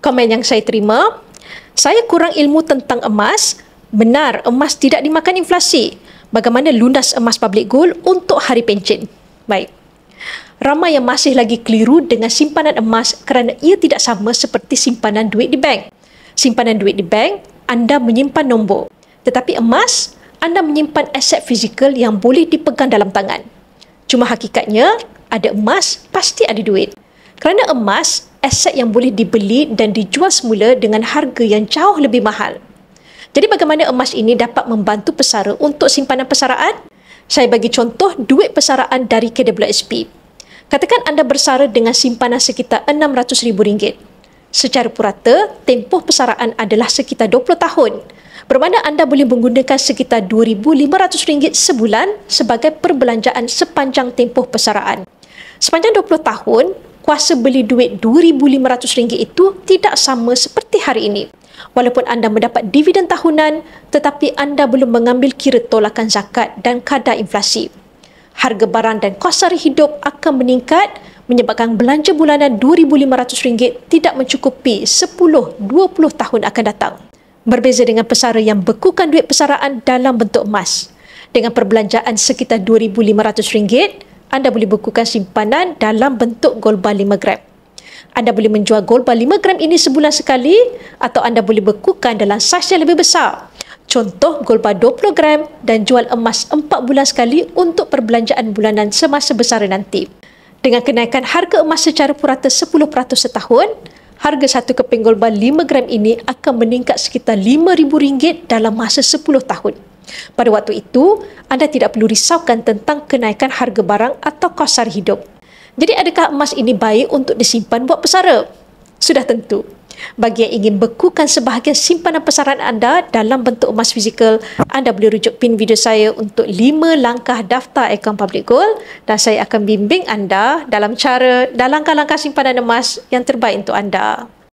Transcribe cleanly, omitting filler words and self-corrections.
Komen yang saya terima, saya kurang ilmu tentang emas. Benar, emas tidak dimakan inflasi. Bagaimana lunas emas public gold untuk hari pencen? Baik. Ramai yang masih lagi keliru dengan simpanan emas kerana ia tidak sama seperti simpanan duit di bank. Simpanan duit di bank, anda menyimpan nombor. Tetapi emas, anda menyimpan aset fizikal yang boleh dipegang dalam tangan. Cuma hakikatnya, ada emas, pasti ada duit. Kerana emas, aset yang boleh dibeli dan dijual semula dengan harga yang jauh lebih mahal. Jadi bagaimana emas ini dapat membantu pesara untuk simpanan persaraan? Saya bagi contoh duit persaraan dari KWSP. Katakan anda bersara dengan simpanan sekitar RM600,000. Secara purata, tempoh persaraan adalah sekitar 20 tahun. Bermakna anda boleh menggunakan sekitar RM2,500 sebulan sebagai perbelanjaan sepanjang tempoh persaraan. Sepanjang 20 tahun, kuasa beli duit RM2,500 itu tidak sama seperti hari ini. Walaupun anda mendapat dividen tahunan, tetapi anda belum mengambil kira tolakan zakat dan kadar inflasi. Harga barang dan kos sara hidup akan meningkat menyebabkan belanja bulanan RM2,500 tidak mencukupi 10-20 tahun akan datang. Berbeza dengan pesara yang bekukan duit persaraan dalam bentuk emas. Dengan perbelanjaan sekitar RM2,500, anda boleh bekukan simpanan dalam bentuk gold bar 5 gram. Anda boleh menjual gold bar 5 gram ini sebulan sekali atau anda boleh bekukan dalam saiz yang lebih besar. Contoh gold bar 20 gram dan jual emas 4 bulan sekali untuk perbelanjaan bulanan semasa bersara nanti. Dengan kenaikan harga emas secara purata 10% setahun, harga satu keping gold bar 5 gram ini akan meningkat sekitar RM5,000 dalam masa 10 tahun. Pada waktu itu, anda tidak perlu risaukan tentang kenaikan harga barang atau kos sara hidup. Jadi adakah emas ini baik untuk disimpan buat pesara? Sudah tentu. Bagi yang ingin bekukan sebahagian simpanan persaraan anda dalam bentuk emas fizikal, anda boleh rujuk pin video saya untuk 5 langkah daftar akaun public gold dan saya akan bimbing anda dalam langkah-langkah simpanan emas yang terbaik untuk anda.